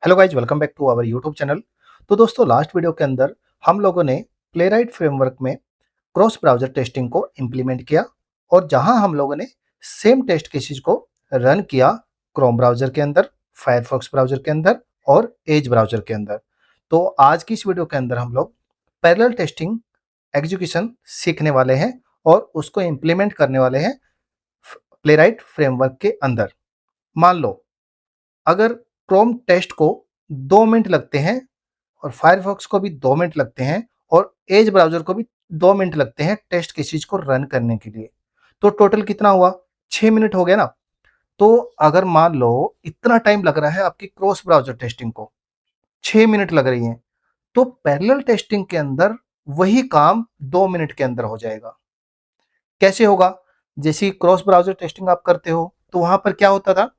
Hello guys, welcome back to our YouTube channel. तो दोस्तों, last video के अंदर हम लोगों ने प्लेराइट फ्रेमवर्क में क्रॉस ब्राउज़र टेस्टिंग को इम्प्लीमेंट किया और जहां हम लोगों ने सेम टेस्ट केसेस को रन किया क्रोम ब्राउज़र के अंदर, फायरफॉक्स ब्राउज़र के अंदर और एज ब्राउज़र के अंदर। तो आज की इस वीडियो के अंदर हम लोग पैरेलल टेस्टिंग एग्जीक्यूशन सीखने वाले हैं और उसको इम्प्लीमेंट करने वाले हैं प्लेराइट फ्रेमवर्क के अंदर। मान लो अगर क्रोम टेस्ट को 2 मिनट लगते हैं और फायरफॉक्स को भी 2 मिनट लगते हैं और एज ब्राउज़र को भी 2 मिनट लगते हैं टेस्ट केसेस को रन करने के लिए, तो टोटल कितना हुआ? 6 मिनट हो गया ना? तो अगर मान लो इतना टाइम लग रहा है आपकी क्रॉस ब्राउज़र टेस्टिंग को, 6 मिनट लग रही हैं, तो पैरेलल टेस्टिंग के अंदर वही काम 2 मिनट के अंदर हो जाएगा। कैसे होगा? जैसे ही क्रॉस ब्राउज़र टेस्टिंग आप करते हो, तो वहाँ पर क्या होता था?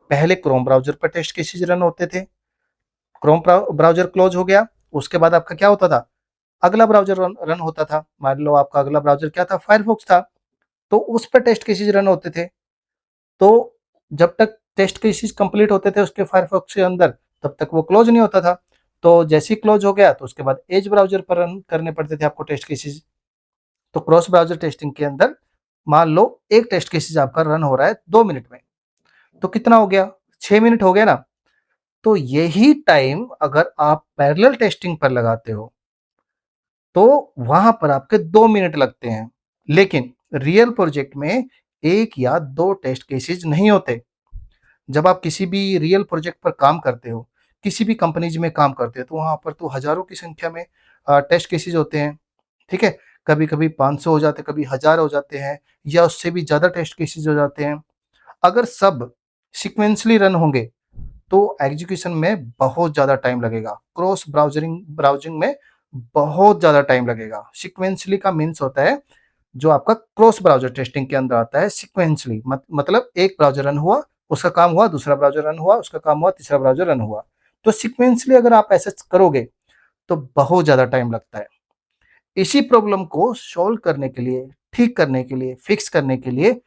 पहले क्रोम ब्राउज़र पर टेस्ट केसेस रन होते थे, क्रोम ब्राउज़र क्लोज हो गया, उसके बाद आपका क्या होता था? अगला ब्राउज़र रन होता था। मान लो आपका अगला ब्राउज़र क्या था? फायरफॉक्स था, तो उस पे टेस्ट केसेस रन होते थे। तो जब तक टेस्ट केसेस कंप्लीट होते थे उसके फायरफॉक्स के अंदर, तब तक वो क्लोज नहीं होता था। तो जैसे ही क्लोज हो गया, तो उसके बाद एज ब्राउज़र पर रन करने पड़ते थे आपको टेस्ट केसेस। तो क्रॉस ब्राउज़र टेस्टिंग के अंदर मान लो एक टेस्ट केसेस आपका रन हो रहा है 2 मिनट में, तो कितना हो गया? 6 मिनट हो गया ना? तो यही टाइम अगर आप पैरेलल टेस्टिंग पर लगाते हो, तो वहां पर आपके 2 मिनट लगते हैं। लेकिन रियल प्रोजेक्ट में 1 या 2 टेस्ट केसेस नहीं होते। जब आप किसी भी रियल प्रोजेक्ट पर काम करते हो, किसी भी कंपनीज में काम करते हो, तो वहां पर तो हजारों की संख्या में टेस्ट केसेस होते हैं। ठीक है? कभी-कभी 500 हो जाते हैं, कभी 1000 हो जाते हैं या उससे भी ज़्यादा टेस्ट केसेस हो जाते हैं। अगर सब सीक्वेंसली रन होंगे, तो एग्जीक्यूशन में बहुत ज़्यादा टाइम लगेगा। क्रॉस ब्राउज़िंग में बहुत ज़्यादा टाइम लगेगा। सीक्वेंसली का मीन्स होता है जो आपका क्रॉस ब्राउज़र टेस्टिंग के अंदर आता है सीक्वेंसली, मतलब एक ब्राउज़र रन हुआ, उसका काम हुआ, दूसरा ब्राउज़र रन हुआ, उसका काम हुआ, तीसरा ब्राउज़र रन हुआ। तो सीक्वेंसली अगर आप ऐसा करोगे, तो बहुत ज़्यादा टाइम लगता है। इसी प्रॉब्लम को सॉल्व करने के लिए, ठीक करने के लिए, फिक्स करने के लिए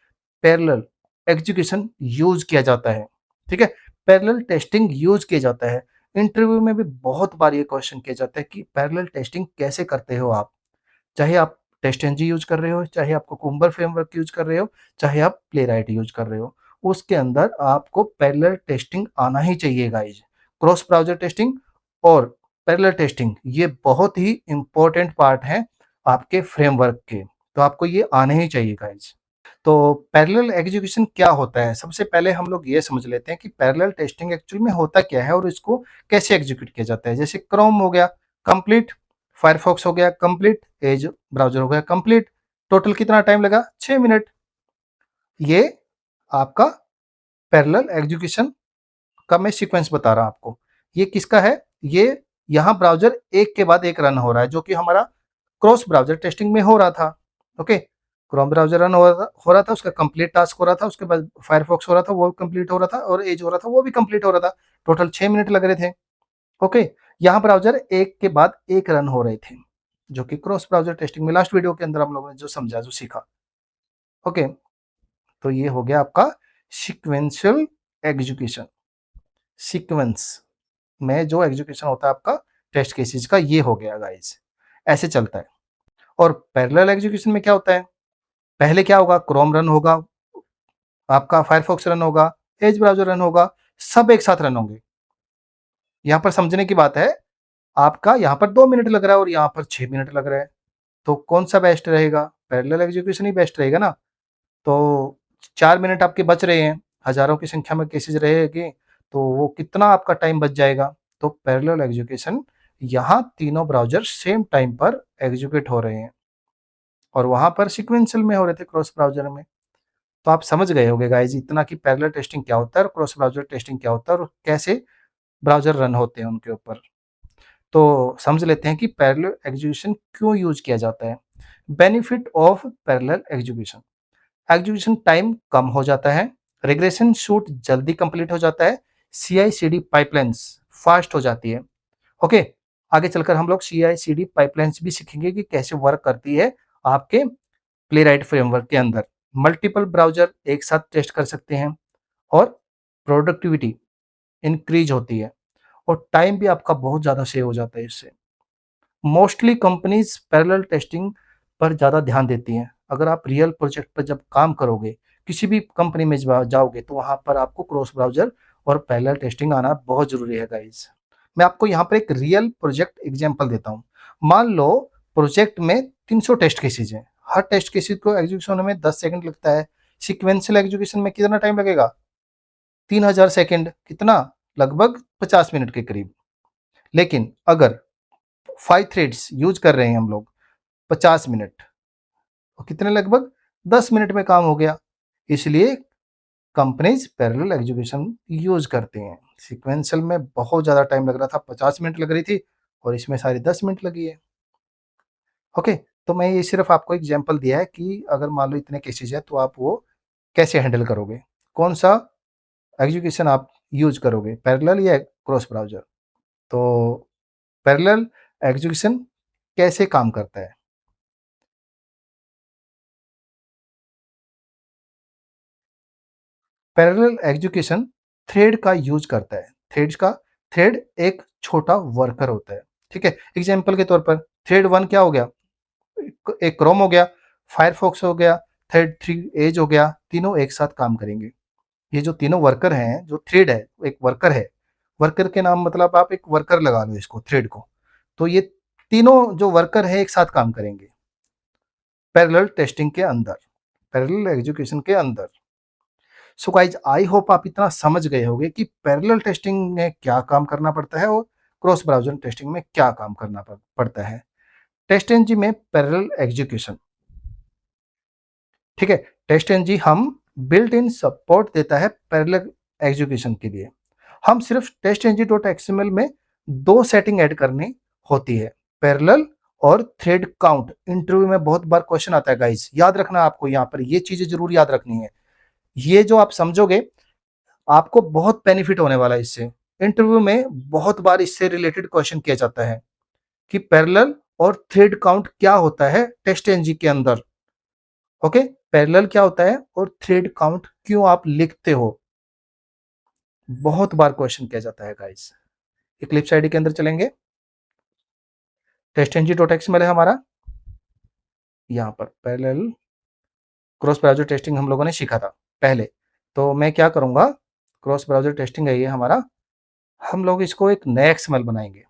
पैरेलल एग्जीक्यूशन यूज़ किया जाता है। ठीक है? पैरेलल टेस्टिंग यूज़ किया जाता है। इंटरव्यू में भी बहुत बार ये क्वेश्चन किया जाता है कि पैरेलल टेस्टिंग कैसे करते हो आप? चाहे आप टेस्टंजी यूज़ कर रहे हो, चाहे आप कुकुम्बर फ्रेमवर्क यूज़ कर रहे हो, चाहे आप प्लेराइट यूज़ कर रहे हो, उसके अंदर आपको पैरेलल टेस्टिंग आना ही चाहिए गाइज़। क्रॉस ब्राउज़र टेस्टिंग और पैरेलल टेस्टिंग ये बहुत ही इम्पोर्टेंट पार्ट हैं आपके फ्रेमवर्क के, तो आपको ये आने ही चाहिए गाइज़। तो पैरेलल एग्जीक्यूशन क्या होता है? सबसे पहले हम लोग ये समझ लेते हैं कि पैरेलल टेस्टिंग एक्चुअल में होता क्या है और इसको कैसे एग्जीक्यूट किया जाता है। जैसे क्रोम हो गया कंप्लीट, फायरफॉक्स हो गया कंप्लीट, एज ब्राउज़र हो गया कंप्लीट। टोटल कितना टाइम लगा? 6 मिनट। ये आपका पैरेलल एग्जीक्यूशन का मैं सीक्वेंस बता रहा हूँ आपको। ये किसका है? ये यहाँ ब्राउज़र एक के बाद एक रन हो रहा है, जो कि हमारा क्रॉस ब्राउज़र टेस्टिंग में हो रहा था। ओके? क्रोम ब्राउज़र रन हो रहा था, उसका कंप्लीट टास्क हो रहा था, उसके बाद फायरफॉक्स हो रहा था, वो कंप्लीट हो रहा था और एज हो रहा था, वो भी कंप्लीट हो रहा था। टोटल 6 मिनट लग रहे थे। ओके? यहाँ ब्राउज़र एक के बाद एक रन हो रहे थे, जो कि क्रॉस ब्राउज़र टेस्टिंग में लास्ट वीडियो के अंदर हम लोगों ने जो समझा, जो सीखा। ओके? तो ये हो गया आपका सीक्वेंशियल एग्जीक्यूशन। सीक्वेंस में जो एग्जीक्यूशन होता है आपका टेस्ट केसेस का, ये हो गया गाइस। ऐसे चलता है। और पैरेलल एग्जीक्यूशन में क्या होता है? पहले क्या होगा? क्रोम रन होगा, आपका फायरफॉक्स रन होगा, एज ब्राउज़र रन होगा, सब एक साथ रन होंगे। यहाँ पर समझने की बात है, आपका यहाँ पर 2 मिनट लग रहा है और यहाँ पर 6 मिनट लग रहा है, तो कौन-सा बेस्ट रहेगा? पैरेलल एग्जीक्यूशन ही बेस्ट रहेगा ना। तो 4 मिनट आपके बच रहे हैं, हज़ारों की संख्या में केसेज़ रहेंगे, तो वो कितना आपका टाइम बच जाएगा? तो पैरेलल एग्जीक्यूशन, यहाँ तीनों ब्राउज़र सेम टाइम पर एग्जीक्यूट हो रहे हैं और वहाँ पर सीक्वेंशियल में हो रहे थे क्रॉस ब्राउज़र में। तो आप समझ गए होंगे गाइज़ इतना कि पैरेलल टेस्टिंग क्या होता है और क्रॉस ब्राउज़र टेस्टिंग क्या होता है और कैसे ब्राउज़र रन होते हैं उनके ऊपर। तो समझ लेते हैं कि पैरेलल एग्जीक्यूशन क्यों यूज़ किया जाता है। Benefit of parallel execution: execution time कम हो जाता है, रिग्रेशन शूट जल्दी कंप्लीट हो जाता है, CI/CD पाइपलाइंस फास्ट हो जाती है। ओके, आगे चलकर हम लोग CI/CD पाइपलाइंस भी सीखेंगे कि कैसे वर्क करती है आपके प्लेराइट फ्रेमवर्क के अंदर। मल्टीपल ब्राउज़र एक साथ टेस्ट कर सकते हैं और प्रोडक्टिविटी इंक्रीज होती है। और टाइम भी आपका बहुत ज़्यादा सेव हो जाता है इससे। मोस्टली कंपनीज़ पैरेलल टेस्टिंग पर ज़्यादा ध्यान देती हैं। अगर आप रियल प्रोजेक्ट पर जब काम करोगे, किसी भी कंपनी में जाओगे तो वहाँ पर आपको क्रॉस ब्राउज़र और पैरेलल टेस्टिंग आना बहुत ज़रूरी है गाइज़। मैं आपको यहाँ पर एक रियल प्रोजेक्ट एग्ज़ाम्पल देता हूँ। मान लो प्रोजेक्ट में 300 टेस्ट केसेज़ हैं। हर टेस्ट केसेज़ को एग्जीक्यूशन होने में 10 सेकंड लगता है। सीक्वेंशियल एग्जीक्यूशन में कितना टाइम लगेगा? 3000 सेकंड, कितना? लगभग 50 मिनट के करीब। लेकिन अगर 5 थ्रेड्स यूज़ कर रहे हैं हम लोग 50 मिनट और कितने लगभग 10 मिनट में काम हो गया। इसलिए कंपनीज़ पैरेलल एग्जीक्यूशन यूज़ करती हैं। सीक्वेंशियल में बहुत ज़्यादा टाइम लग रहा था, 50 मिनट लग रही थी और इसमें सारी 10 मिनट लगी है। ओके, तो मैं ये सिर्फ़ आपको एग्ज़ाम्पल दिया है कि अगर मान लो इतने केसेज़ हैं तो आप वो कैसे हैंडल करोगे? कौन-सा एग्जीक्यूशन आप यूज़ करोगे, पैरेलल या क्रॉस ब्राउज़र? तो पैरेलल एग्जीक्यूशन कैसे काम करता है? पैरेलल एग्जीक्यूशन थ्रेड का यूज़ करता है। थ्रेड एक छोटा वर्कर होता है, ठीक है? एग्ज़ाम्पल के तौर पर थ्रेड 1 क्या हो गया? एक क्रोम हो गया, फायरफॉक्स हो गया, थ्रेड 3 एज हो गया, तीनों एक साथ काम करेंगे। ये जो तीनों वर्कर हैं, जो थ्रेड है, एक वर्कर है। वर्कर के नाम मतलब आप एक वर्कर लगा लो इसको, थ्रेड को। तो ये तीनों जो वर्कर है एक साथ काम करेंगे पैरेलल टेस्टिंग के अंदर, पैरेलल एग्जीक्यूशन के अंदर। सो गाइज आई होप आप इतना समझ गए होंगे कि पैरेलल टेस्टिंग में क्या काम करना पड़ता है और क्रॉस ब्राउज़र टेस्टिंग में क्या काम करना पड़ता है। टेस्ट एनजी में पैरेलल एग्जीक्यूशन, ठीक है? टेस्ट एनजी हम बिल्ट इन सपोर्ट देता है पैरेलल एग्जीक्यूशन के लिए। हम सिर्फ टेस्ट एनजी डॉट एक्सएमएल में दो सेटिंग ऐड करनी होती है, पैरेलल और थ्रेड काउंट। इंटरव्यू में बहुत बार क्वेश्चन आता है गाइस, याद रखना आपको, यहाँ पर ये चीजें जरूर याद रखनी है। ये जो आप समझोगे आपको बहुत बेनिफिट होने वाला है इससे। इंटरव्यू में बहुत बार इससे रिलेटेड क्वेश्चन किया जाता है कि पैरेलल और थ्रेड काउंट क्या होता है टेस्ट एनजी के अंदर। ओके, पैरेलल क्या होता है और थ्रेड काउंट क्यों आप लिखते हो, बहुत बार क्वेश्चन किया जाता है गाइस। इक्लिप्स आईडी के अंदर चलेंगे, टेस्ट एनजी डॉट एक्सएमएल है हमारा, यहाँ पर पैरेलल क्रॉस ब्राउज़र टेस्टिंग हम लोगों ने सीखा था पहले। तो मैं क्या करूँगा, क्रॉस ब्राउज़र टेस्टिंग है ये हमारा, हम लोग इसको एक नया एक्सएमएल बनाएँगे।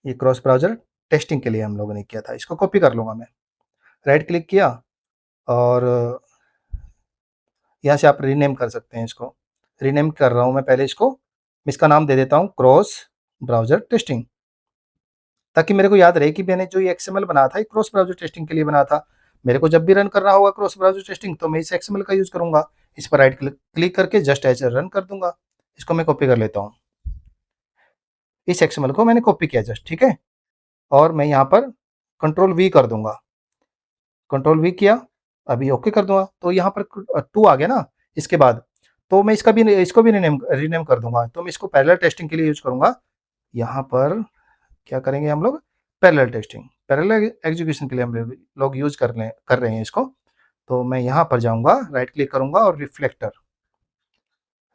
ये क्रॉस ब्राउज़र टेस्टिंग के लिए हम लोगों ने किया था, इसको कॉपी कर लूँगा मैं। राइट क्लिक किया और यहाँ से आप रीनेम कर सकते हैं इसको। रीनेम कर रहा हूँ मैं पहले इसको, इसका नाम दे देता हूँ क्रॉस ब्राउज़र टेस्टिंग, ताकि मेरे को याद रहे कि मैंने जो ये एक्सएमएल बनाया था, ये क्रॉस ब्राउज़र टेस्टिंग के लिए बना था। मेरे को जब भी रन करना होगा क्रॉस ब्राउज़र टेस्टिंग तो मैं इस एक्सएमएल का यूज़ करूँगा। इस पर राइट क्लिक करके जस्ट एज़ रन कर दूँगा। इसको मैं कॉपी कर लेता हूँ। इस एक्सएमएल को मैंने कॉपी किया जस्ट, ठीक है? और मैं यहाँ पर कंट्रोल वी कर दूँगा। कंट्रोल वी किया, अभी ओके कर दूँगा। तो यहाँ पर 2 आ गया ना इसके बाद, तो मैं इसको भी रीनेम कर दूँगा। तो मैं इसको पैरेलल टेस्टिंग के लिए यूज़ करूँगा। यहाँ पर क्या करेंगे हम लोग, पैरेलल टेस्टिंग, पैरेलल एग्जीक्यूशन के लिए हम लोग यूज़ कर रहे हैं इसको। तो मैं यहाँ पर जाऊँगा, राइट क्लिक करूँगा और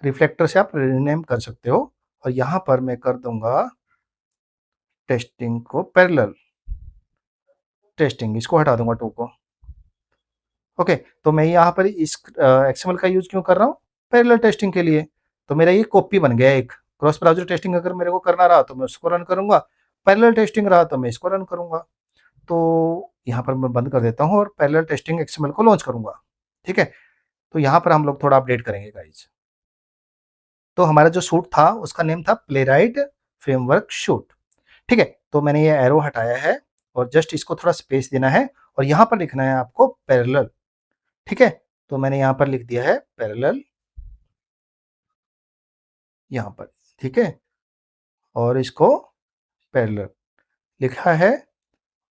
रिफ्लेक्टर से आप रीनेम कर सकते हो और यहाँ पर मैं कर दूँगा टेस्टिंग को पैरेलल टेस्टिंग, इसको हटा दूँगा 2 को। ओके, तो मैं यहाँ पर इस एक्सएमएल का यूज़ क्यों कर रहा हूँ, पैरेलल टेस्टिंग के लिए। तो मेरा ये कॉपी बन गया एक। क्रॉस ब्राउज़र टेस्टिंग अगर मेरे को करना रहा तो मैं उसको रन करूँगा, पैरेलल टेस्टिंग रहा तो मैं इसको रन करूँगा। तो यहाँ पर मैं बंद कर देता हूँ और पैरेलल टेस्टिंग एक्सएमएल को लॉन्च करूँगा, ठीक है? तो यहाँ पर हम लोग थोड़ा अपडेट करेंगे गाइज़। तो हमारा जो सूट था उसका नेम था प्लेराइट फ्रेमवर्क सूट, ठीक है? तो मैंने ये एरो हटाया है और जस्ट इसको थोड़ा स्पेस देना है और यहाँ पर लिखना है आपको पैरेलल, ठीक है? तो मैंने यहाँ पर लिख दिया है पैरेलल, यहाँ पर, ठीक है? और इसको पैरेलल लिखा है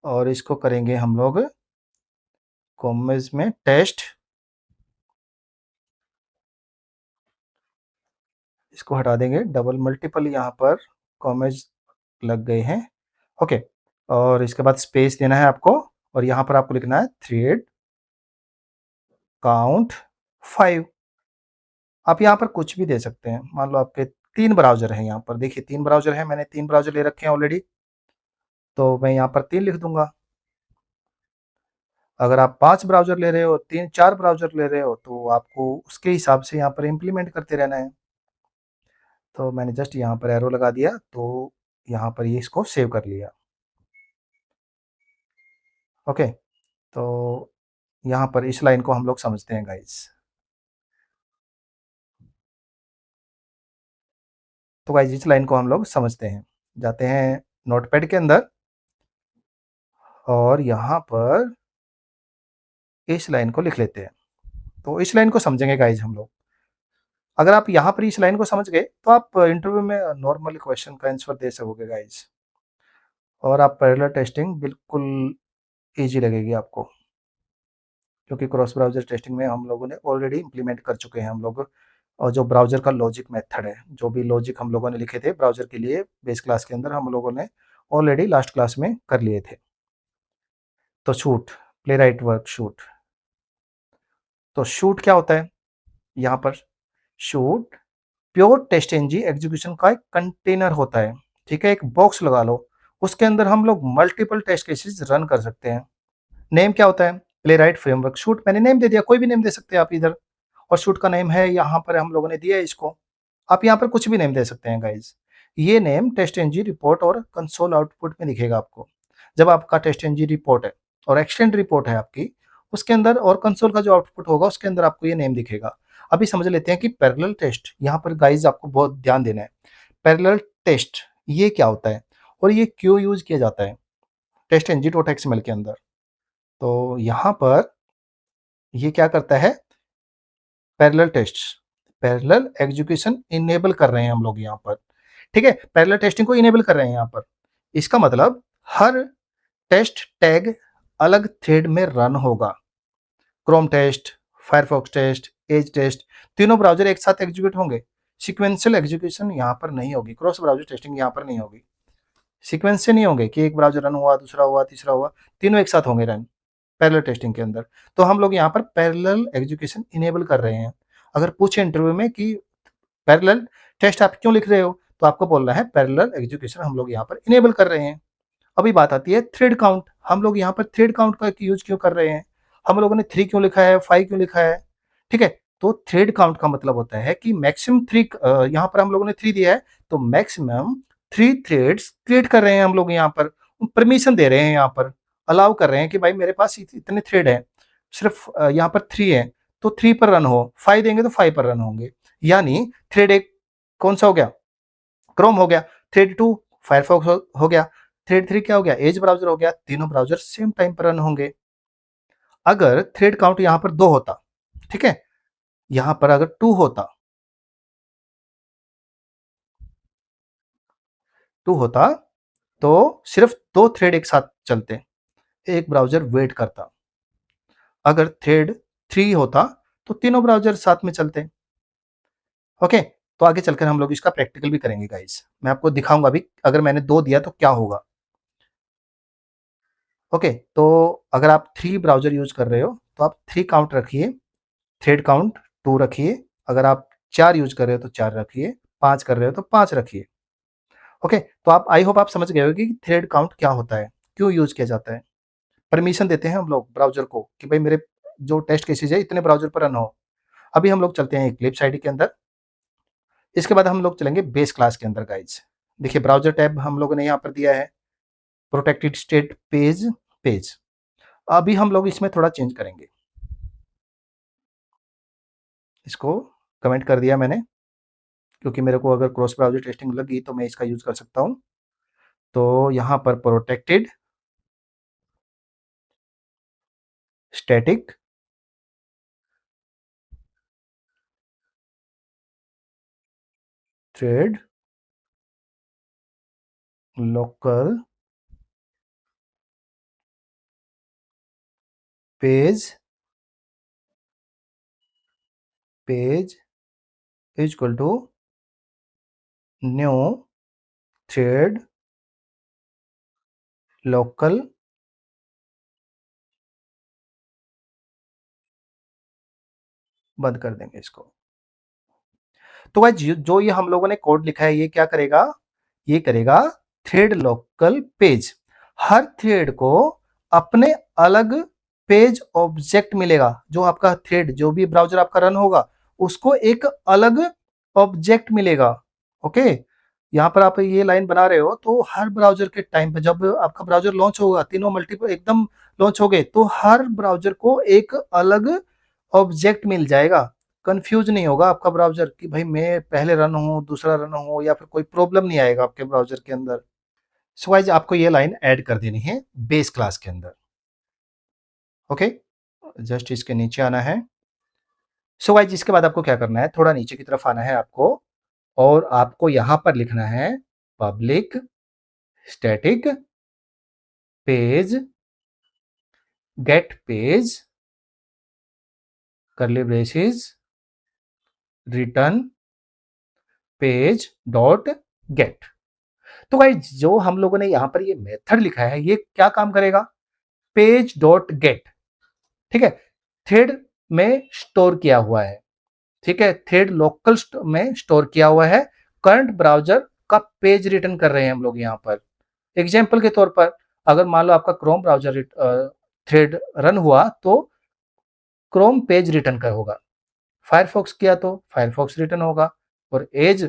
और इसको करेंगे हम लोग कॉमेज में टेस्ट, इसको हटा देंगे, डबल मल्टीपल यहाँ पर कॉमेज लग गए हैं, ओके। और इसके बाद स्पेस देना है आपको और यहाँ पर आपको लिखना है थ्रेड काउंट 5। आप यहाँ पर कुछ भी दे सकते हैं, मान लो आपके 3 ब्राउज़र हैं यहाँ पर, देखिए 3 ब्राउज़र हैं, मैंने 3 ब्राउज़र ले रखे हैं ऑलरेडी, तो मैं यहाँ पर 3 लिख दूँगा। अगर आप 5 ब्राउज़र ले रहे हो, 3-4 ब्राउज़र ले रहे हो, तो आपको उसके हिसाब से यहाँ पर इम्प्लीमेंट करते रहना है। तो मैंने जस्ट यहाँ पर एरो लगा दिया, तो यहाँ पर ये इसको सेव कर लिया। ओके, तो यहाँ पर इस लाइन को हम लोग समझते हैं गाइज़। तो गाइज़ इस लाइन को हम लोग समझते हैं। जाते हैं नोटपैड के अंदर और यहाँ पर इस लाइन को लिख लेते हैं। तो इस लाइन को समझेंगे गाइज़ हम लोग। अगर आप यहाँ पर इस लाइन को समझ गए, तो आप इंटरव्यू में नॉर्मल क्वेश्चन का आंसर दे सकोगे गाइज़, और आप पैरेलल टेस्टिंग बिल्कुल ईज़ी लगेगी आपको, क्योंकि क्रॉस ब्राउज़र टेस्टिंग में हम लोगों ने ऑलरेडी इम्प्लीमेंट कर चुके हैं हम लोग। और जो ब्राउज़र का लॉजिक मेथड है, जो भी लॉजिक हम लोगों ने लिखे थे ब्राउज़र के लिए बेस क्लास के अंदर, हम लोगों ने ऑलरेडी लास्ट क्लास में कर लिए थे। तो शूट, प्लेराइट वर्क शूट। तो शूट क्या होता है? यहाँ पर suite pure TestNG execution का एक कंटेनर होता है, ठीक है? एक बॉक्स लगा लो, उसके अंदर हम लोग मल्टीपल टेस्ट केसेस रन कर सकते हैं। नेम क्या होता है? प्लेराइट फ्रेमवर्क शूट, मैंने नेम दे दिया, कोई भी नेम दे सकते हैं आप इधर। और शूट का नेम है, यहाँ पर हम लोगों ने दिया है इसको। आप यहाँ पर कुछ भी नेम दे सकते हैं गाइज। ये नेम टेस्ट एनजी रिपोर्ट और कंसोल आउटपुट में दिखेगा आपको। जब आपका टेस्ट एनजी रिपोर्ट है और एक्सटेंड रिपोर्ट है आपकी, उसके अंदर और कंसोल का जो आउटपुट होगा उसके अंदर आपको ये नेम दिखेगा। अभी समझ लेते हैं कि पैरेलल टेस्ट, यहाँ पर गाइज आपको बहुत ध्यान देना है। पैरेलल टेस्ट ये क्या होता है और ये क्यों यूज किया जाता है टेस्ट एनजी डॉट एक्सएमएल के अंदर? तो यहाँ पर ये क्या करता है, parallel test, parallel execution enable कर रहे हैं हम लोग यहाँ पर, ठीक है? पैरेलल टेस्टिंग को इनेबल कर रहे हैं यहाँ पर। इसका मतलब हर टेस्ट टैग अलग थ्रेड में रन होगा। Chrome test, Firefox test, Edge test, तीनों ब्राउज़र एक साथ एग्जीक्यूट होंगे। सीक्वेंशियल एग्जीक्यूशन यहाँ पर नहीं होगी, क्रॉस ब्राउज़र टेस्टिंग यहाँ पर नहीं होगी। सीक्वेंस से नहीं होंगे कि एक ब्राउज़र रन हुआ, दूसरा हुआ, तीसरा हुआ, तीनों एक साथ होंगे रन पैरेलल टेस्टिंग के अंदर। तो हम लोग यहाँ पर पैरेलल एग्जीक्यूशन इनेबल कर रहे हैं। अगर पूछे इंटरव्यू में कि पैरेलल टेस्ट आप क्यों लिख रहे हो, तो आपको बोलना है पैरेलल एग्जीक्यूशन हम लोग यहाँ पर इनेबल कर रहे हैं। अभी बात आती है थ्रेड काउंट, हम लोग यहाँ पर थ्रेड काउंट का यूज क्यों कर रहे हैं? हम लोगों ने 3 क्यों लिखा है, 5 क्यों लिखा है, ठीक है? तो थ्रेड काउंट का मतलब होता है कि मैक्सिमम 3, यहाँ पर हम लोगों ने 3 दिया है, तो मैक्सिमम 3 थ्रेड्स क्रिएट कर रहे हैं हम लोग यहाँ पर। परमिशन दे रहे हैं यहाँ पर, अलाउ कर रहे हैं कि भाई मेरे पास इतने थ्रेड हैं, सिर्फ यहाँ पर 3 है, तो 3 पर रन हो, 5 देंगे तो 5 पर रन होंगे। यानी थ्रेड 1 कौन सा हो गया? क्रोम हो गया। थ्रेड 2 फायरफॉक्स हो गया। थ्रेड 3 क्या हो गया? एज ब्राउज़र हो गया। तीनों ब्राउज़र सेम टाइम पर रन होंगे। अगर थ्रेड काउंट यहाँ पर 2 होता, ठीक है? यहाँ पर अगर 2 होता, तो सिर्फ 2 थ्रेड एक साथ चलते, एक ब्राउज़र वेट करता। अगर थ्रेड 3 होता, तो तीनों ब्राउज़र साथ में चलते। ओके? तो आगे चलकर हम लोग इसका प्रैक्टिकल भी करेंगे गाइस। मैं आपको दिखाऊँगा अभी, अगर मैंने 2 दिया तो क्या होगा। ओके, तो अगर आप 3 ब्राउज़र यूज़ कर रहे हो, तो आप 3 काउंट रखिए, थ्रेड काउंट 2 रखिए। अगर आप 4 यूज़ कर रहे हो तो 4 रखिए, 5 कर रहे हो तो 5 रखिए। ओके, तो आप आई होप आप समझ गए होंगे कि थ्रेड काउंट क्या होता है, क्यों यूज़ किया जाता है। परमिशन देते हैं हम लोग ब्राउज़र को कि भाई मेरे जो टेस्ट केसेज़ है इतने ब्राउज़र पर रन हो। अभी हम लोग चलते हैं इक्लिप्स आईडी के अंदर, इसके बाद हम लोग चलेंगे बेस क्लास के अंदर गाइज़। देखिए ब्राउज़र टैब हम लोगों ने यहाँ पर दिया है, प्रोटेक्टेड स्टेट पेज, पेज। अभी हम लोग इसमें थोड़ा चेंज करेंगे। इसको कमेंट कर दिया मैंने, क्योंकि मेरे को अगर क्रॉस ब्राउज़र टेस्टिंग लगी तो मैं इसका यूज़ कर सकता हूँ। तो यहाँ पर protected static thread local page, page is equal to new thread local बंद कर देंगे इसको। तो गाइस जो ये हम लोगों ने कोड लिखा है, ये क्या करेगा, ये करेगा थ्रेड लोकल पेज। हर थ्रेड को अपने अलग पेज ऑब्जेक्ट मिलेगा। जो आपका थ्रेड, जो भी ब्राउजर आपका रन होगा, उसको एक अलग ऑब्जेक्ट मिलेगा। ओके, यहाँ पर आप ये लाइन बना रहे हो तो हर ब्राउजर के टाइम पे जब आपका ब्राउजर लॉन्च होगा, तीनों मल्टीपल एकदम लॉन्च हो गए, तो हर ब्राउजर को एक अलग ऑब्जेक्ट मिल जाएगा। कंफ्यूज नहीं होगा आपका ब्राउजर कि भाई मैं पहले रन हूँ, दूसरा रन हूँ, या फिर कोई प्रॉब्लम नहीं आएगा आपके ब्राउजर के अंदर। सो गाइस आपको ये लाइन ऐड कर देनी है बेस क्लास के अंदर। ओके, जस्ट इसके नीचे आना है। सो गाइस इसके बाद आपको क्या करना है, थोड़ा नीचे की तरफ आना है आपको, और आपको यहां पर लिखना है public static page get page curly braces return page dot get. तो गाइस जो हम लोगों ने यहां पर ये मेथड लिखा है, ये क्या काम करेगा, पेज डॉट गेट, ठीक है, थ्रेड में स्टोर किया हुआ है, ठीक है, थ्रेड लोकल में स्टोर किया हुआ है। करंट ब्राउजर का पेज रिटर्न कर रहे हैं हम लोग यहाँ पर। एग्जाम्पल के तौर पर, अगर मान लो आपका क्रोम ब्राउजर थ्रेड रन हुआ तो क्रोम पेज रिटर्न का होगा, फायरफॉक्स किया तो फायरफॉक्स रिटर्न होगा, और एज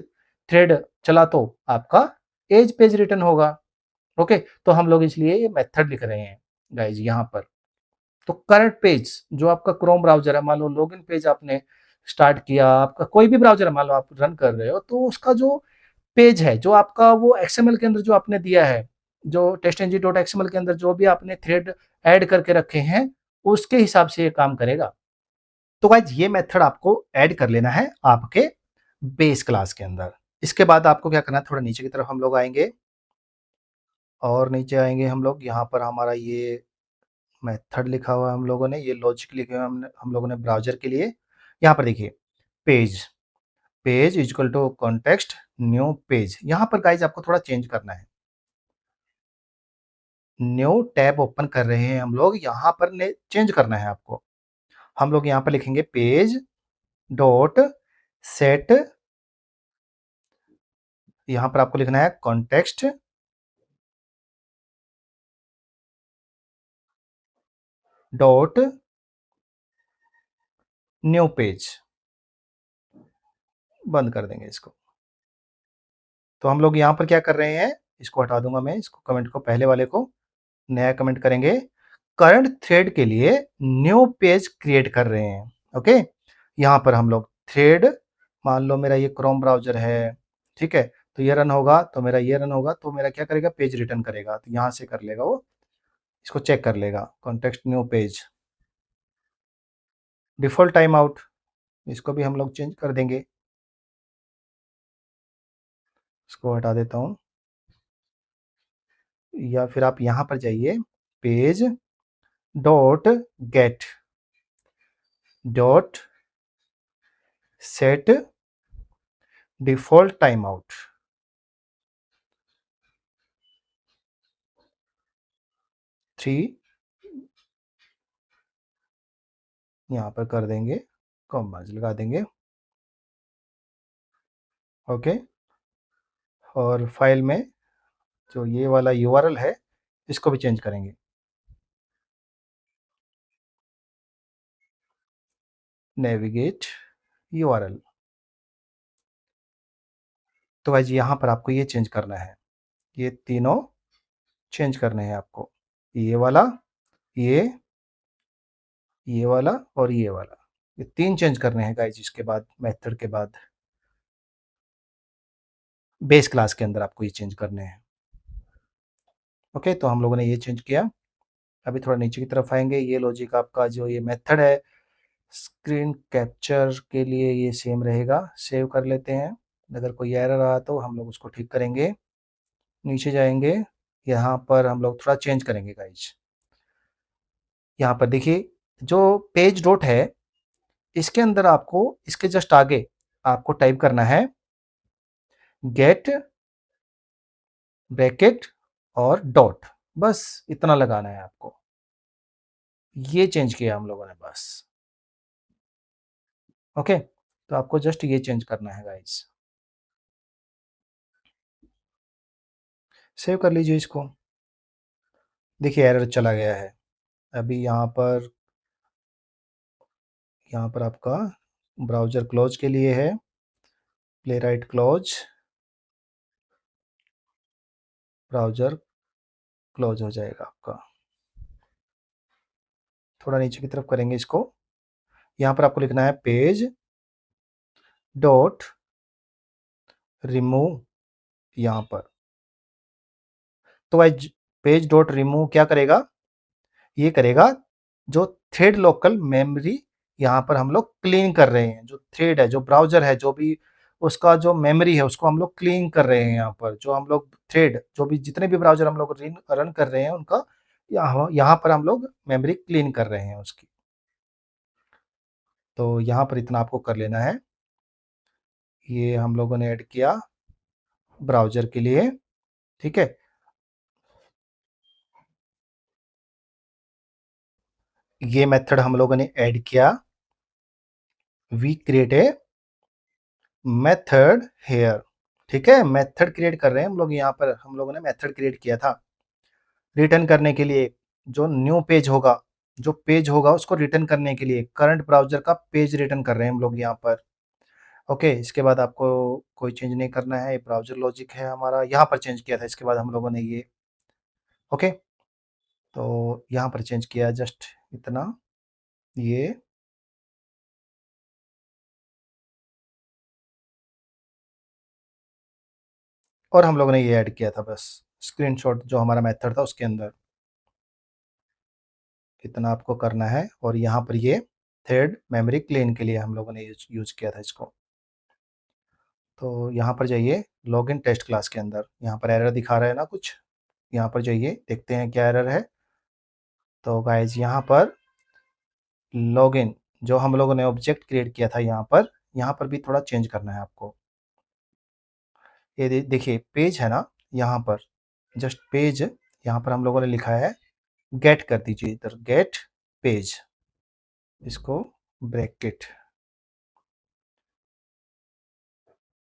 थ्रेड चला तो आपका एज पेज रिटर्न होगा। ओके, तो हम लोग इसलिए ये मेथड लिख रहे हैं गाइज यहाँ पर। तो करंट पेज जो आपका क्रोम ब्राउजर है, मान लो लॉगिन पेज आपने स्टार्ट किया, आपका कोई भी ब्राउजर है, मान लो आप रन कर रहे हो, तो उसका जो पेज है, जो आपका वो एक्सएमएल के अंदर जो आपने दिया है, जो testng.xml के अंदर जो भी आपने थ्रेड ऐड करके रखे हैं, उसके हिसाब से ये काम करेगा। तो गाइज ये मेथड आपको ऐड कर लेना है आपके बेस क्लास के अंदर। इसके बाद आपको क्या करना है, थोड़ा नीचे की तरफ हम लोग आएंगे, और नीचे आएंगे हम लोग, यहाँ पर हमारा ये मेथड लिखा हुआ है हम लोगों ने, ये लॉजिक लिखे हुए हमने हम लोगों ने ब्राउजर के लिए। यहाँ पर देखिए page, page equal to context new page. यहाँ पर गाइज आपको थोड़ा चेंज करना है, न्यू टैब ओपन कर रहे हैं हम लोग, यहाँ पर चेंज करना है आपको। हम लोग यहाँ पर लिखेंगे पेज डॉट सेट, यहाँ पर आपको लिखना है कॉन्टेक्स्ट डॉट न्यू पेज। बंद कर देंगे इसको। तो हम लोग यहाँ पर क्या कर रहे हैं, इसको हटा दूंगा मैं, इसको कमेंट को, पहले वाले को नया कमेंट करेंगे, करंट थ्रेड के लिए न्यू पेज क्रिएट कर रहे हैं। ओके, यहाँ पर हम लोग थ्रेड, मान लो मेरा ये क्रोम ब्राउजर है, ठीक है, तो ये रन होगा तो मेरा ये रन होगा, तो मेरा क्या करेगा, पेज रिटर्न करेगा, तो यहाँ से कर लेगा वो, इसको चेक कर लेगा, context new page. Default time out, इसको भी हम लोग चेंज कर देंगे, इसको हटा देता हूँ। या फिर आप यहाँ पर जाइए, page dot gate dot set default time out 3, यहाँ पर कर देंगे, कॉमास लगा देंगे। ओके, और फाइल में जो ये वाला यूआरएल है, इसको भी चेंज करेंगे, नेविगेट यूआरएल। तो गाइस यहाँ पर आपको ये चेंज करना है, ये तीनों चेंज करने हैं आपको, ये वाला, ये ये वाला और ये वाला, ये तीन चेंज करने हैं गाइस। इसके बाद मेथड के बाद बेस क्लास के अंदर आपको ये चेंज करने हैं। ओके, तो हम लोगों ने ये चेंज किया। अभी थोड़ा नीचे की तरफ आएंगे, ये लॉजिक आपका जो ये मेथड है स्क्रीन कैप्चर के लिए ये सेम रहेगा, सेव कर लेते हैं। अगर कोई एरर रहा तो हम लोग उसको ठीक करेंगे। नीचे जाएंगे, यहाँ पर हम लोग थोड़ा चेंज करेंगे गाइज। यहाँ पर देखिए जो पेज डॉट है, इसके अंदर आपको इसके जस्ट आगे आपको टाइप करना है गेट ब्रैकेट और डॉट, बस इतना लगाना है आपको। ये चेंज किया हम लोगों ने बस। ओके, तो आपको जस्ट ये चेंज करना है गाइस। सेव कर लीजिए इसको। देखिए एरर चला गया है। अभी यहाँ पर आपका ब्राउज़र क्लोज के लिए है, प्लेराइट क्लोज, ब्राउज़र क्लोज हो जाएगा आपका। थोड़ा नीचे की तरफ करेंगे इसको। यहाँ पर आपको लिखना है पेज डॉट रिमूव यहाँ पर। तो भाई पेज डॉट रिमूव क्या करेगा, ये करेगा जो थ्रेड लोकल मेमोरी यहाँ पर हम लोग क्लीन कर रहे हैं, जो थ्रेड है, जो ब्राउज़र है, जो भी उसका जो मेमोरी है उसको हम लोग क्लीन कर रहे हैं। यहाँ पर जो हम लोग थ्रेड, जो भी जितने भी ब्राउज़र हम लोग रन कर रहे हैं उनका यहाँ पर हम लोग मेमोरी क्लीन कर रहे हैं उसकी। तो यहाँ पर इतना आपको कर लेना है। ये हम लोगों ने ऐड किया ब्राउज़र के लिए, ठीक है। ये मेथड हम लोगों ने ऐड किया, we create a method here, ठीक है। मेथड क्रिएट कर रहे हैं हम लोग। यहाँ पर हम लोगों ने मेथड क्रिएट किया था रिटर्न करने के लिए, जो न्यू पेज होगा, जो पेज होगा उसको रिटर्न करने के लिए करंट ब्राउज़र का पेज रिटर्न कर रहे हैं हम लोग यहाँ पर। ओके, इसके बाद आपको कोई चेंज नहीं करना है। ब्राउज़र लॉजिक है हमारा, यहाँ पर चेंज किया था, इसके बाद हम लोगों ने ये ओके, तो यहाँ पर चेंज किया जस्ट इतना, ये और हम लोगों ने ये ऐड किया था बस स्क्रीनशॉट जो हमारा मेथड था उसके अंदर। इतना आपको करना है। और यहाँ पर ये थ्रेड मेमोरी क्लीन के लिए हम लोगों ने यूज़ किया था इसको। तो यहाँ पर जाइए लॉगिन टेस्ट क्लास के अंदर, यहाँ पर एरर दिखा रहा है ना कुछ, यहाँ पर जाइए देखते हैं क्या एरर है। तो गाइज यहाँ पर लॉगिन जो हम लोगों ने ऑब्जेक्ट क्रिएट किया था यहाँ पर भी थोड़ा चेंज करना है आपको। ये देखिए पेज है ना, यहाँ पर जस्ट पेज, यहाँ पर हम लोगों ने लिखा है गेट कर दीजिए इधर, गेट पेज, इसको ब्रैकेट,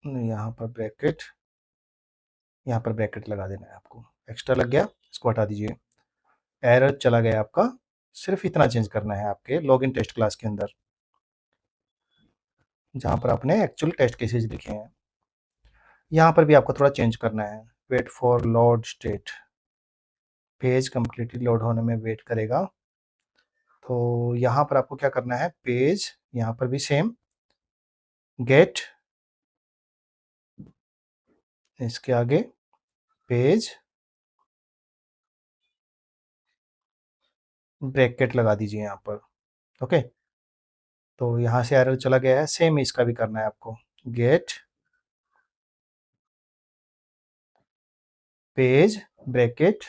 यहाँ पर ब्रैकेट, यहाँ पर ब्रैकेट लगा देना है आपको। एक्स्ट्रा लग गया, इसको हटा दीजिए। एरर चला गया आपका, सिर्फ इतना चेंज करना है आपके लॉगिन टेस्ट क्लास के अंदर, जहाँ पर आपने एक्चुअल टेस्ट केसेज लिखे हैं। यहाँ पर भी आपको थोड़ा चेंज करना है। Wait for load state, page completely load होने में वेट करेगा। तो यहाँ पर आपको क्या करना है, पेज, यहाँ पर भी सेम गेट, इसके आगे पेज ब्रैकेट लगा दीजिए यहाँ पर। ओके, तो यहाँ से एरर चला गया है, सेम इसका भी करना है आपको, गेट पेज ब्रैकेट,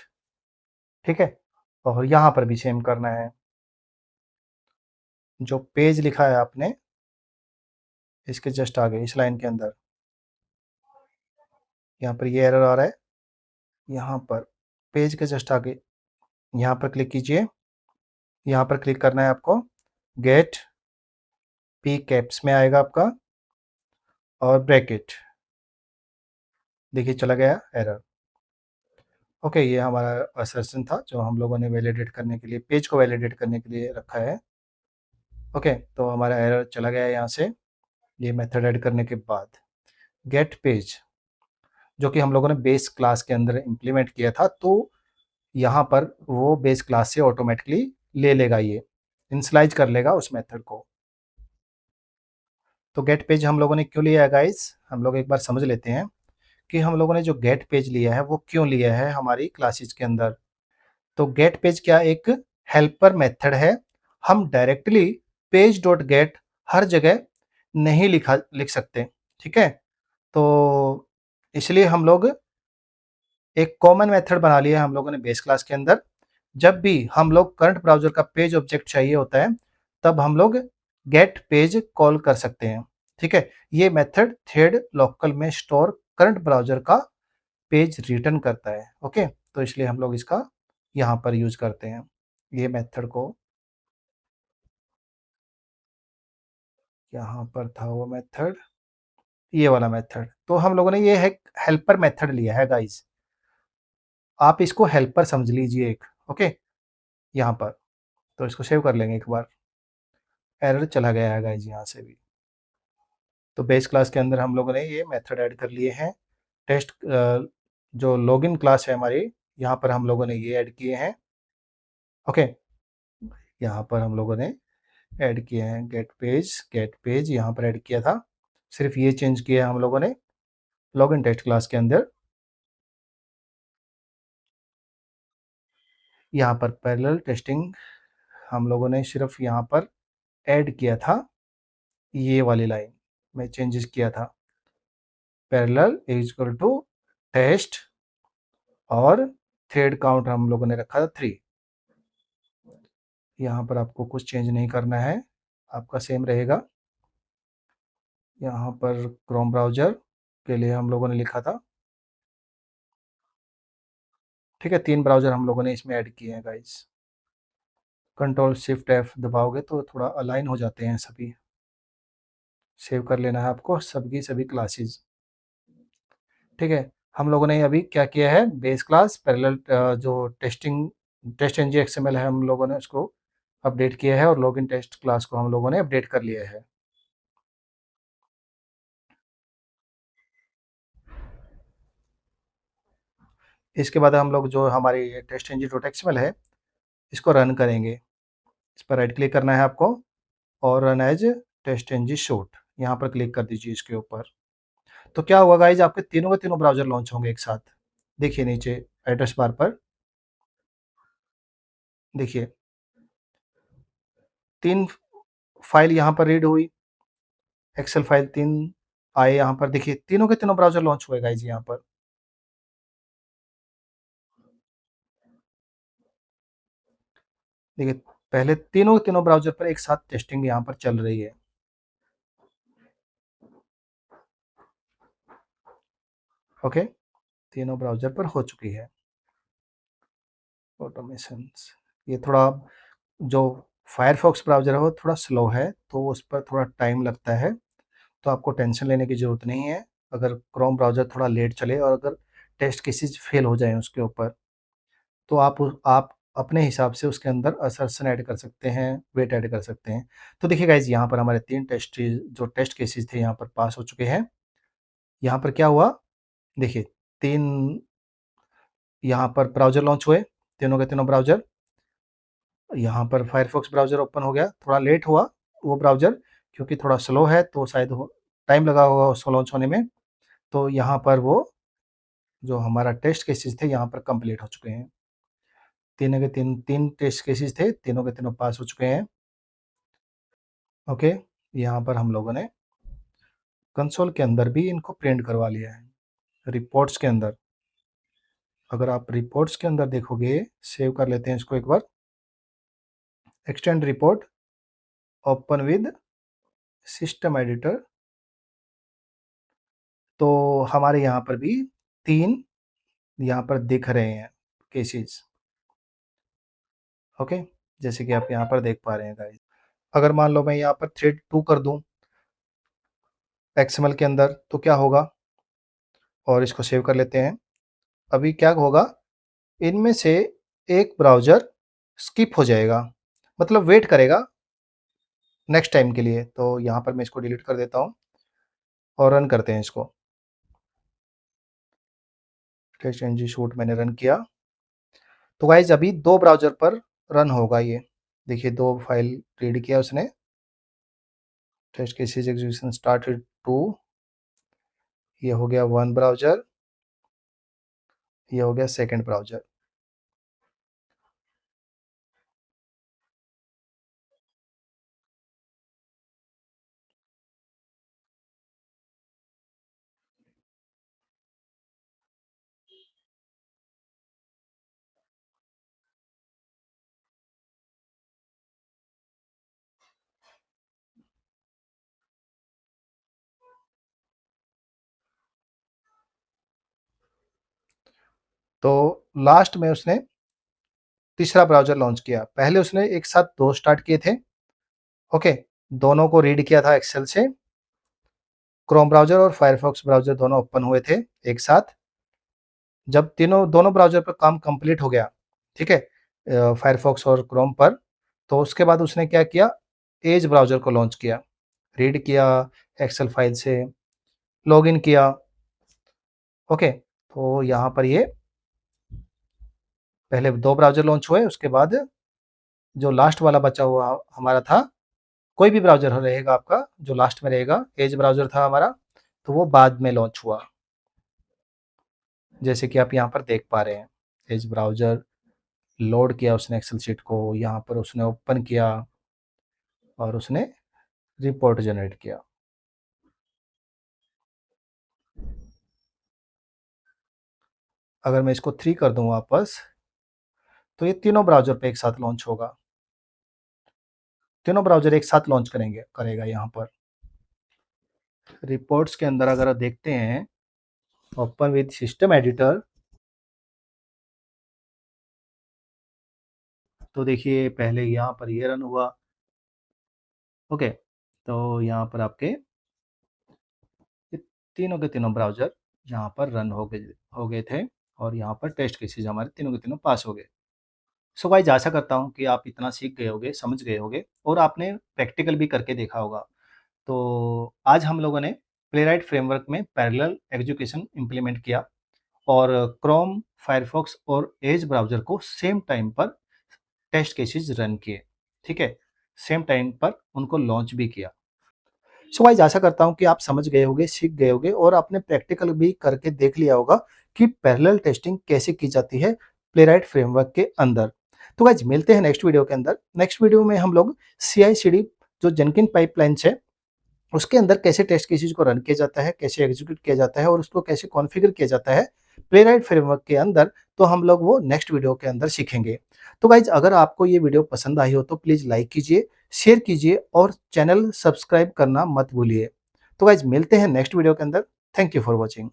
ठीक है। और यहाँ पर भी सेम करना है, जो पेज लिखा है आपने इसके जस्ट आगे इस लाइन के अंदर, यहाँ पर ये एरर आ रहा है, यहाँ पर पेज के जस्ट आगे यहाँ पर क्लिक कीजिए, यहाँ पर क्लिक करना है आपको, गेट पी कैप्स में आएगा आपका और ब्रैकेट, देखिए चला गया एरर। ओके, ये हमारा असर्शन था जो हम लोगों ने वैलिडेट करने के लिए, पेज को वैलिडेट करने के लिए रखा है। ओके, तो हमारा एरर चला गया यहाँ से, ये मेथड ऐड करने के बाद। गेट पेज जो कि हम लोगों ने बेस क्लास के अंदर इम्प्लीमेंट किया था, तो यहाँ पर वो बेस क्लास से ऑटोमेटिकली ले लेगा, ये इनिशियलाइज कर लेगा उस मेथड को। तो गेट पेज हम लोगों ने क्यों लिया है गाइस, हम लोग एक बार समझ लेते हैं कि हम लोगों ने जो गेट पेज लिया है वो क्यों लिया है हमारी क्लासेस के अंदर। तो गेट पेज क्या एक हेल्पर मेथड है, हम directly page dot get her जगह नहीं लिख सकते, ठीक है। तो इसलिए हम लोग एक कॉमन मेथड बना लिया है हम लोगों ने बेस क्लास के अंदर। जब भी हम लोग करंट ब्राउज़र का पेज ऑब्जेक्ट चाहिए होता है, तब हम लोग गेट पेज कॉल कर सकते हैं, ठीक है। ये मेथड थ्रेड लोकल में स्टोर करंट ब्राउज़र का पेज रिटर्न करता है, ओके। तो इसलिए हम लोग इसका यहाँ पर यूज़ करते हैं, ये मेथड को यहाँ पर था वो मेथड, ये वाला मेथड। तो हम लोगों ने ये है हेल्पर मेथड लिया है गाइस, आप इसको हेल्पर समझ लीजिए एक। ओके, यहाँ पर तो इसको सेव कर लेंगे एक बार। एरर चला गया है गाइस यहाँ से भी। तो बेस क्लास के अंदर हम लोगों ने ये मेथड ऐड कर लिए हैं। टेस्ट जो लॉगिन क्लास है हमारी, यहाँ पर हम लोगों ने ये ऐड किए हैं। ओके, यहाँ पर हम लोगों ने ऐड किए हैं गेट पेज यहाँ पर ऐड किया था। सिर्फ ये चेंज किया है हम लोगों ने लॉगिन टेस्ट क्लास के अंदर। यहाँ पर पैरेलल टेस्टिंग हम लोगों ने सिर्फ यहाँ पर ऐड किया था, ये वाली लाइन में चेंजेस किया था। Parallel is equal to test और थ्रेड काउंट हम लोगों ने रखा था 3। यहाँ पर आपको कुछ चेंज नहीं करना है, आपका सेम रहेगा। यहाँ पर क्रोम ब्राउज़र के लिए हम लोगों ने लिखा था, ठीक है। 3 ब्राउज़र हम लोगों ने इसमें ऐड किए हैं गाइस। कंट्रोल शिफ्ट एफ दबाओगे तो थोड़ा अलाइन हो जाते हैं सभी। सेव कर लेना है आपको सबकी सभी क्लासेस, ठीक है। हम लोगों ने अभी क्या किया है, बेस क्लास पैरेलल जो टेस्ट एनजी एक्सएमएल है हम लोगों ने उसको अपडेट किया है और लॉगिन टेस्ट क्लास को हम लोगों ने अपडेट कर लिया है। इसके बाद हम लोग जो हमारी टेस्ट एनजी डॉट एक्सएमएल है इसको रन करेंगे। इस पर राइट क्लिक करना है आपको और run as TestNG suite, यहाँ पर क्लिक कर दीजिए इसके ऊपर। तो क्या होगा गाइज, आपके तीनों के तीनों ब्राउज़र लॉन्च होंगे एक साथ। देखिए नीचे एड्रेस बार पर देखिए 3 फाइल यहाँ पर रीड हुई, एक्सेल फाइल 3 आए यहाँ पर। देखिए तीनों के तीनों ब्राउज़र लॉन्च हुए गाइज यहाँ पर। देखिए पहले तीनों के तीनों ब्राउज़र पर एक साथ टेस्टिंग यहाँ पर चल रही है। ओके, तीनों ब्राउज़र पर हो चुकी है ऑटोमेशंस। ये थोड़ा जो फायरफॉक्स ब्राउज़र है वो थोड़ा स्लो है, तो उस पर थोड़ा टाइम लगता है, तो आपको टेंशन लेने की ज़रूरत नहीं है। अगर क्रोम ब्राउज़र थोड़ा लेट चले और अगर टेस्ट केसेस फेल हो जाएँ उसके ऊपर, तो आप अपने हिसाब से उसके अंदर असर्शन ऐड कर सकते हैं, वेट ऐड कर सकते हैं। तो देखिए गाइज़ यहाँ पर हमारे 3 टेस्ट केसेस थे यहाँ पर पास हो चुके हैं। यहाँ पर क्या हुआ, देखिए 3 यहाँ पर ब्राउज़र लॉन्च हुए, तीनों के तीनों ब्राउज़र। यहाँ पर फायरफॉक्स ब्राउज़र ओपन हो गया, थोड़ा लेट हुआ वो ब्राउज़र क्योंकि थोड़ा स्लो है, तो शायद वो टाइम लगा होगा उसको लॉन्च होने में। तो यहाँ पर वो जो हमारा टेस्ट केसेस थे यहाँ पर कंप्लीट हो चुके हैं। तीनों के 3 टेस्ट केसेस थे, तीनों के तीनों पास हो चुके हैं। ओके, यहाँ पर हम लोगों ने कंसोल के अंदर भी इनको प्रिंट करवा लिया है। रिपोर्ट्स के अंदर, अगर आप रिपोर्ट्स के अंदर देखोगे, सेव कर लेते हैं इसको एक बार। Extend report, open with system editor. तो हमारे यहाँ पर भी 3 यहाँ पर दिख रहे हैं केसेस। ओके, जैसे कि आप यहाँ पर देख पा रहे हैं गाइस। अगर मान लो मैं यहाँ पर थ्रेड 2 कर दूँ एक्सएमएल के अंदर तो क्या होगा, और इसको सेव कर लेते हैं। अभी क्या होगा, इनमें से एक ब्राउज़र स्किप हो जाएगा, मतलब वेट करेगा नेक्स्ट टाइम के लिए। तो यहाँ पर मैं इसको डिलीट कर देता हूँ और रन करते हैं इसको। टेस्ट एनजी शूट मैंने रन किया, तो गाइज अभी 2 ब्राउज़र पर रन होगा ये। देखिए 2 फाइल रीड किया उसने। टेस्ट केसेस एग्जीक्यूशन स्टार्टेड 2, ये हो गया 1 ब्राउज़र, ये हो गया सेकंड ब्राउज़र। तो लास्ट में उसने तीसरा ब्राउज़र लॉन्च किया। पहले उसने एक साथ 2 स्टार्ट किए थे। ओके, दोनों को रीड किया था एक्सेल से। क्रोम ब्राउज़र और फायरफॉक्स ब्राउज़र दोनों ओपन हुए थे एक साथ। जब दोनों ब्राउज़र पर काम कंप्लीट हो गया, ठीक है? फायरफॉक्स और क्रोम पर, तो उसके बाद उसने क्या किया, एज ब्राउज़र को लॉन्च किया। रीड किया एक्सेल फाइल से, लॉगिन किया, ओके? तो यहाँ पर ये पहले 2 ब्राउज़र लॉन्च हुए, उसके बाद जो लास्ट वाला बचा हुआ हमारा था, कोई भी ब्राउज़र रहेगा आपका, जो लास्ट में रहेगा, एज ब्राउज़र था हमारा, तो वो बाद में लॉन्च हुआ। जैसे कि आप यहाँ पर देख पा रहे हैं, एज ब्राउज़र लोड किया उसने एक्सेल शीट को, यहाँ पर उसने ओपन किया और उसने रिपोर्ट जनरेट किया। अगर मैं इसको 3 कर दूँ वापस, तो ये तीनों ब्राउज़र पे एक साथ लॉन्च होगा। तीनों ब्राउज़र एक साथ लॉन्च करेगा यहाँ पर। रिपोर्ट्स के अंदर अगर आप देखते हैं, ओपन विद सिस्टम एडिटर, तो देखिए पहले यहाँ पर ये रन हुआ, ओके? तो यहाँ पर आपके ये तीनों के तीनों ब्राउज़र यहाँ पर रन हो गए थे और यहाँ पर टेस्ट केसेज़ हमारे तीनों के तीनों पास हो गए। सो गाइस, आशा करता हूँ कि आप इतना सीख गए होंगे, समझ गए होंगे और आपने प्रैक्टिकल भी करके देखा होगा। तो आज हम लोगों ने प्लेराइट फ्रेमवर्क में पैरेलल एग्जीक्यूशन इम्प्लीमेंट किया और क्रोम, फायरफॉक्स और एज ब्राउज़र को सेम टाइम पर टेस्ट केसेज़ रन किए, ठीक है? सेम टाइम पर उनको लॉन्च भी किया। सो गाइस, आशा करता हूँ कि आप समझ गए होंगे, सीख गए होंगे और आपने प्रैक्टिकल भी करके देख लिया होगा कि पैरेलल टेस्टिंग कैसे की जाती है प्लेराइट फ्रेमवर्क के अंदर। तो गाइस, मिलते हैं नेक्स्ट वीडियो के अंदर। नेक्स्ट वीडियो में हम लोग CI/CD जो जेनकिन पाइपलाइन्स है, उसके अंदर कैसे टेस्ट केसेस को रन किया जाता है, कैसे एग्जीक्यूट किया जाता है और उसको कैसे कॉन्फ़िगर किया जाता है प्लेराइट फ्रेमवर्क के अंदर, तो हम लोग वो नेक्स्ट वीडियो के अंदर सीखेंगे। तो गाइज़, अगर आपको ये वीडियो पसंद आई हो तो प्लीज़ लाइक कीजिए, शेयर कीजिए और चैनल सब्सक्राइब करना मत भूलिए। तो गाइज़, मिलते हैं नेक्स्ट वीडियो के अंदर। Thank you for watching.